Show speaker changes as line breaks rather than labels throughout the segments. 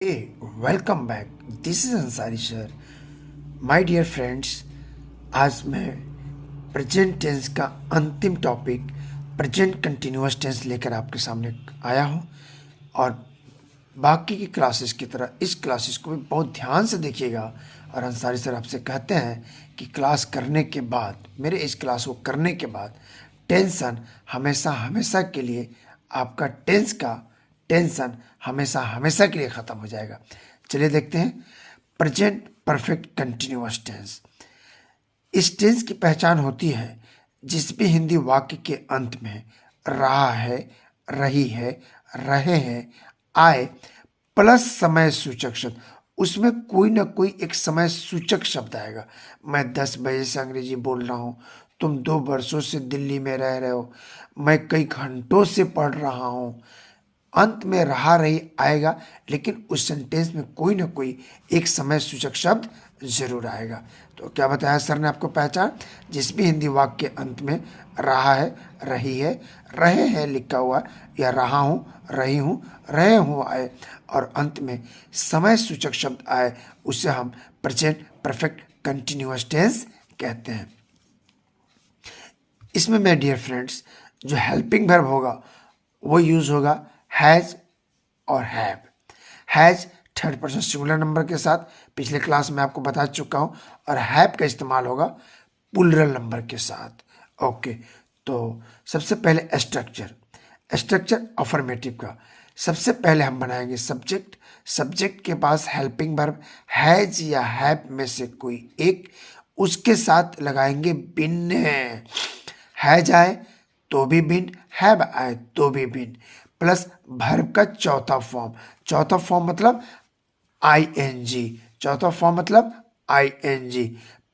Hey, welcome back. This is Ansari sir. My dear friends, आज मैं present tense का अंतिम टॉपिक प्रेजेंट कंटिन्यूअस टेंस लेकर आपके सामने आया हूँ. और बाकी की क्लासेस की तरह इस क्लासेस को भी बहुत ध्यान से देखिएगा. और अंसारी सर आपसे कहते हैं कि क्लास करने के बाद, मेरे इस क्लास को करने के बाद टेंशन हमेशा हमेशा के लिए, आपका टेंशन हमेशा हमेशा के लिए ख़त्म हो जाएगा. चलिए देखते हैं प्रेजेंट परफेक्ट कंटिन्यूअस टेंस. इस टेंस की पहचान होती है जिस भी हिंदी वाक्य के अंत में रहा है, रही है, रहे हैं आए प्लस समय सूचक शब्द, उसमें कोई ना कोई एक समय सूचक शब्द आएगा. मैं 10 बजे से अंग्रेजी बोल रहा हूँ, तुम 2 वर्षों से दिल्ली में रह रहे हो, मैं कई घंटों से पढ़ रहा हूँ. अंत में रहा रही आएगा, लेकिन उस सेंटेंस में कोई ना कोई एक समय सूचक शब्द जरूर आएगा. तो क्या बताया सर ने आपको पहचान? जिस भी हिंदी वाक्य के अंत में रहा है, रही है, रहे हैं लिखा हुआ, या रहा हूँ, रही हूँ, रहे हूँ आए और अंत में समय सूचक शब्द आए, उसे हम प्रेजेंट परफेक्ट कंटिन्यूअस टेंस कहते हैं. इसमें मेरे डियर फ्रेंड्स जो हेल्पिंग वर्ब होगा वो यूज होगा हैज और have. Has third person singular number के साथ पिछले क्लास में आपको बता चुका हूं, और हैव का इस्तेमाल होगा प्लूरल नंबर के साथ. ओके, तो सबसे पहले स्ट्रक्चर अफर्मेटिव का. सबसे पहले हम बनाएंगे सब्जेक्ट. सब्जेक्ट के पास हेल्पिंग वर्ब हैज या हैव में से कोई एक, उसके साथ लगाएंगे बिन. हैज आए तो भी बिन, हैव आए तो भी बिन, प्लस वर्ब का चौथा फॉर्म मतलब आई एन जी. चौथा फॉर्म मतलब आई एन जी,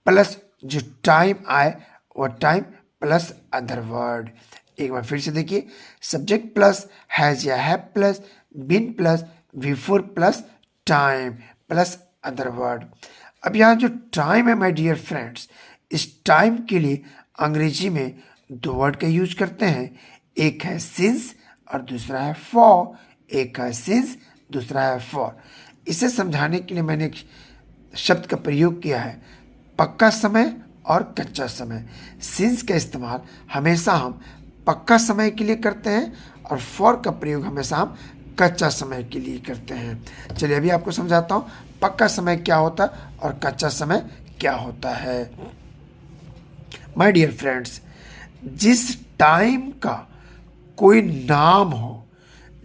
प्लस जो टाइम आए वो टाइम प्लस अदर वर्ड. एक बार फिर से देखिए, सब्जेक्ट प्लस हैज या have plus been plus before plus time plus other word. अब यहाँ जो टाइम है माय डियर फ्रेंड्स, इस टाइम के लिए अंग्रेजी में दो वर्ड का यूज करते हैं. एक है सिंस और दूसरा है फॉर. एक है सिंस, दूसरा है फॉर. इसे समझाने के लिए मैंने एक शब्द का प्रयोग किया है, पक्का समय और कच्चा समय. सिंस का इस्तेमाल हमेशा हम पक्का समय के लिए करते हैं और फॉर का प्रयोग हमेशा हम कच्चा समय के लिए करते हैं. चलिए अभी आपको समझाता हूँ पक्का समय क्या होता है और कच्चा समय क्या होता है. माय डियर फ्रेंड्स, जिस टाइम का कोई नाम हो,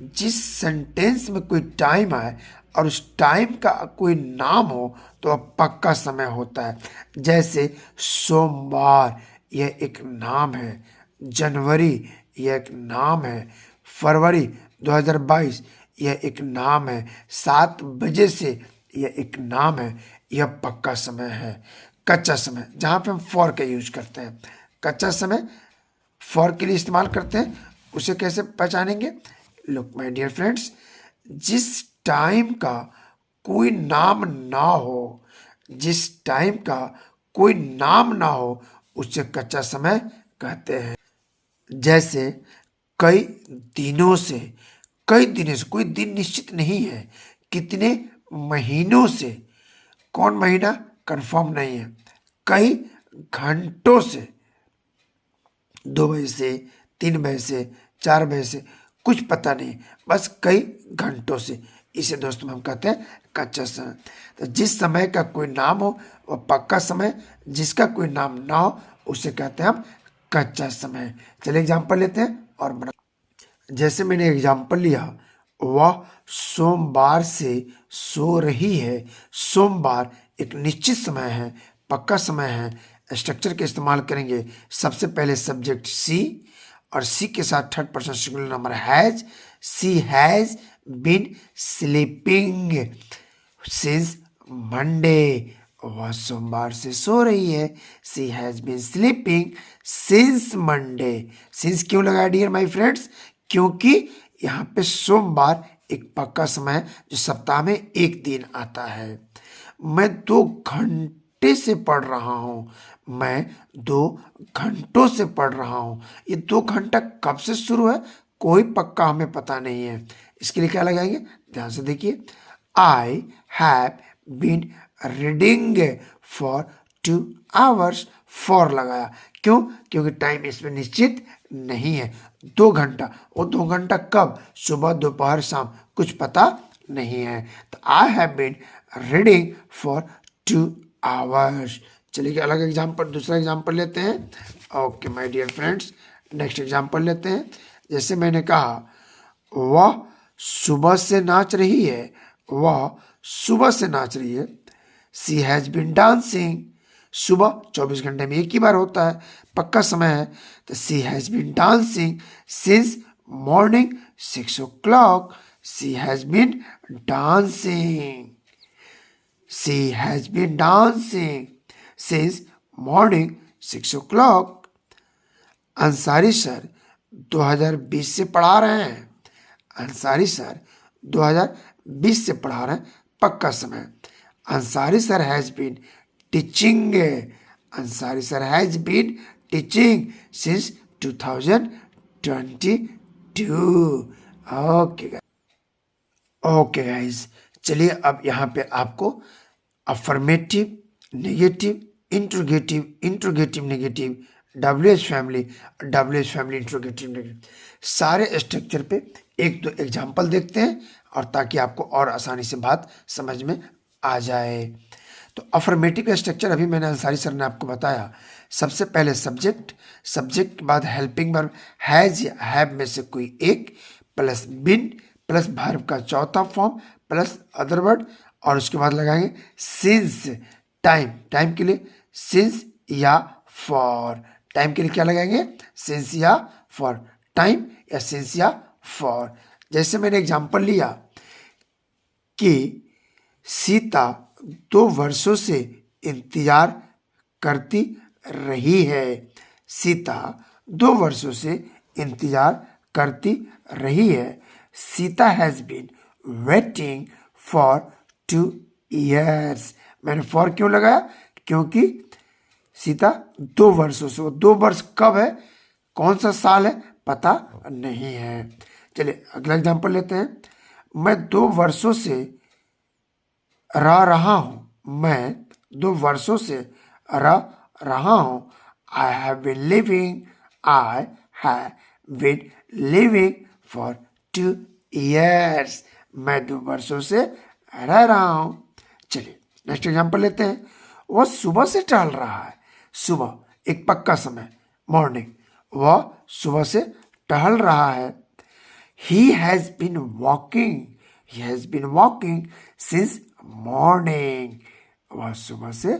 जिस सेंटेंस में कोई टाइम आए और उस टाइम का कोई नाम हो तो वह पक्का समय होता है. जैसे सोमवार, यह एक नाम है. जनवरी, यह एक नाम है. फरवरी 2022, यह एक नाम है. 7 बजे से, यह एक नाम है. यह पक्का समय है. कच्चा समय जहाँ पे हम फॉर का यूज करते हैं, कच्चा समय फॉर के लिए इस्तेमाल करते हैं, उसे कैसे पहचानेंगे? लुक माय डियर फ्रेंड्स, जिस टाइम का कोई नाम ना हो, जिस टाइम का कोई नाम ना हो, उसे कच्चा समय कहते हैं. जैसे कई दिनों से, कई दिनों से कोई दिन निश्चित नहीं है. कितने महीनों से, कौन महीना कंफर्म नहीं है. कई घंटों से, 2 बजे से, 3 बजे से, 4 बजे से, कुछ पता नहीं, बस कई घंटों से. इसे दोस्तों हम कहते हैं कच्चा समय. तो जिस समय का कोई नाम हो वह पक्का समय, जिसका कोई नाम ना हो उसे कहते हैं हम कच्चा समय. चलिए एग्जाम्पल लेते हैं और बना. जैसे मैंने एग्जाम्पल लिया, वह सोमवार से सो रही है. सोमवार एक निश्चित समय है, पक्का समय है. स्ट्रक्चर का इस्तेमाल करेंगे. सबसे पहले सब्जेक्ट सी और सी के साथ third person singular number has. She has been sleeping since Monday. वह सोमवार से सो रही है. She has been sleeping since Monday. Since क्यों लगाया डियर माय फ्रेंड्स? क्योंकि यहाँ पे सोमवार एक पक्का समय है जो सप्ताह में एक दिन आता है. मैं 2 घंटे से पढ़ रहा हूँ. मैं 2 घंटों से पढ़ रहा हूँ. ये 2 घंटा कब से शुरू है कोई पक्का हमें पता नहीं है. इसके लिए क्या लगाएंगे? ध्यान से देखिए, I have been reading for 2 hours। For लगाया, क्यों? क्योंकि टाइम इसमें निश्चित नहीं है। 2 घंटा, वो 2 घंटा कब? सुबह, दोपहर, शाम, कुछ पता नहीं है। तो I have been reading for 2 hours। चलिए अलग एग्जाम्पल, दूसरा एग्जाम्पल लेते हैं। Okay my dear friends, next example लेते हैं। जैसे मैंने कहा, वह सुबह से नाच रही है। वह सुबह से नाच रही है। She has been dancing. सुबह 24 घंटे में एक ही बार होता है, पक्का समय है। तो she has been dancing since morning 6 o'clock। She has been dancing. She has been dancing since morning 6 o'clock। Ansari sir 2020 से पढ़ा रहे हैं। अंसारी सर 2020 से पढ़ा रहे हैं, पक्का समय। Ansari sir has been teaching. Ansari sir has been teaching since 2022। Okay guys, चलिए अब यहाँ पे आपको affirmative, negative, interrogative negative, WH family, interrogative negative, सारे स्ट्रक्चर पे एक दो एग्जाम्पल देखते हैं, और ताकि आपको और आसानी से बात समझ में आ जाए। तो अफर्मेटिव स्ट्रक्चर अभी मैंने अंसारी सर ने आपको बताया। सबसे पहले सब्जेक्ट, सब्जेक्ट के बाद हेल्पिंग वर्ब हैज या हैव में से कोई एक, प्लस बिन, प्लस वर्ब का चौथा फॉर्म, प्लस अदर वर्ड, और उसके बाद लगाएंगे सिंस। टाइम, टाइम के लिए सिंस या फॉर। टाइम के लिए क्या लगाएंगे? सिंस या फॉर। टाइम या सिंस या फॉर। जैसे मैंने एग्जांपल लिया कि सीता 2 वर्षों से इंतजार करती रही है। सीता 2 वर्षों से इंतजार करती रही है। Sita has been waiting for 2 years। मैंने फॉर क्यों लगाया? क्योंकि सीता 2 वर्षों से, वो 2 वर्ष कब है, कौन सा साल है, पता नहीं है। चलिए अगला एग्जांपल लेते हैं। मैं 2 वर्षों से रह रहा हूं। मैं 2 वर्षों से रह रहा हूं। I have been living. I have been living for 2 years। मैं 2 वर्षों से रह रहा हूं। चलिए नेक्स्ट एग्जांपल लेते हैं। वह सुबह से टहल रहा है। सुबह एक पक्का समय, मॉर्निंग। वह सुबह से टहल रहा है। He has been walking. He has been walking since morning। वह सुबह से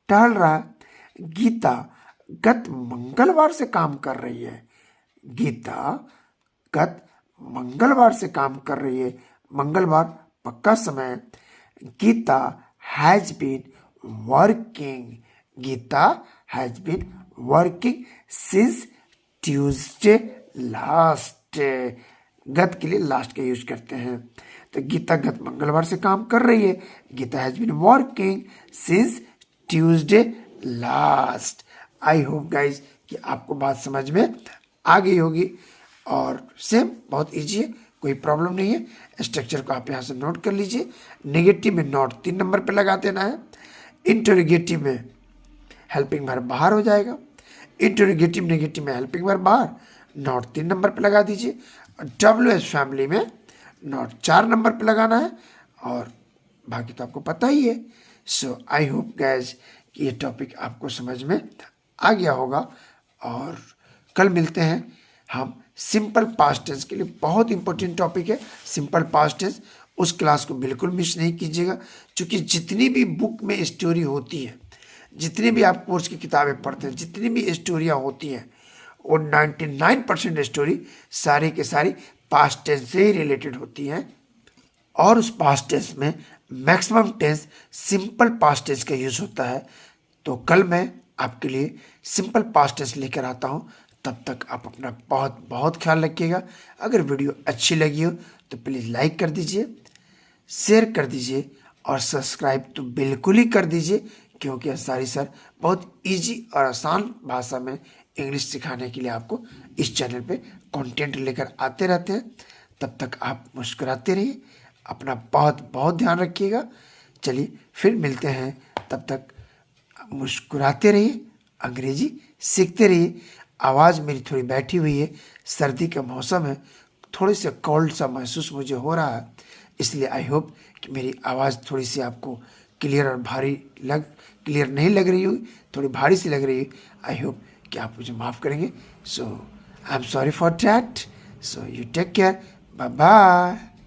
टहल रहा है। गीता गत मंगलवार से काम कर रही है। गीता गत मंगलवार से काम कर रही है। मंगलवार पक्का समय। Gita has been working. Gita has been working since Tuesday last. गत के लिए लास्ट का यूज करते हैं। तो गीता गत मंगलवार से काम कर रही है। Gita has been working since Tuesday last. I hope guys कि आपको बात समझ में आ गई होगी, और सेम बहुत इजी है, कोई प्रॉब्लम नहीं है। स्ट्रक्चर को आप यहाँ से नोट कर लीजिए। नेगेटिव में नॉट 3 नंबर पे लगा देना है। इंटरोगेटिव में हेल्पिंग वर्ब बाहर हो जाएगा। इंटरोगेटिव नेगेटिव में हेल्पिंग वर्ब बाहर, नॉट 3 नंबर पे लगा दीजिए। WH फैमिली में नॉट 4 नंबर पे लगाना है, और बाकी तो आपको पता ही है। सो आई होप गाइज कि ये टॉपिक आपको समझ में आ गया होगा, और कल मिलते हैं हम सिंपल पास्ट टेंस के लिए। बहुत इंपॉर्टेंट टॉपिक है सिंपल पास्ट टेंस। उस क्लास को बिल्कुल मिस नहीं कीजिएगा, क्योंकि जितनी भी बुक में स्टोरी होती है, जितनी भी आप कोर्स की किताबें पढ़ते हैं, जितनी भी स्टोरियाँ होती हैं, वो 99% स्टोरी सारी के सारी पास्ट टेंस से ही रिलेटेड होती हैं। और उस पास्ट टेंस में maximum tense simple past tense का यूज होता है। तो कल मैं आपके लिए सिंपल पास्ट टेंस लेकर आता हूँ। तब तक आप अपना बहुत बहुत ख्याल रखिएगा। अगर वीडियो अच्छी लगी हो तो प्लीज़ लाइक कर दीजिए, शेयर कर दीजिए, और सब्सक्राइब तो बिल्कुल ही कर दीजिए, क्योंकि अंसारी सर बहुत इजी और आसान भाषा में इंग्लिश सिखाने के लिए आपको इस चैनल पे कंटेंट लेकर आते रहते हैं। तब तक आप मुस्कुराते रहिए, अपना बहुत बहुत ध्यान रखिएगा। चलिए फिर मिलते हैं, तब तक मुस्कुराते रहिए, अंग्रेजी सीखते रहिए। आवाज़ मेरी थोड़ी बैठी हुई है, सर्दी का मौसम है, थोड़े से कोल्ड सा महसूस मुझे हो रहा है, इसलिए आई होप कि मेरी आवाज़ थोड़ी सी आपको क्लियर और भारी क्लियर नहीं लग रही होगी, थोड़ी भारी सी लग रही है। आई होप कि आप मुझे माफ़ करेंगे। So I am sorry for that. So you take care, bye bye.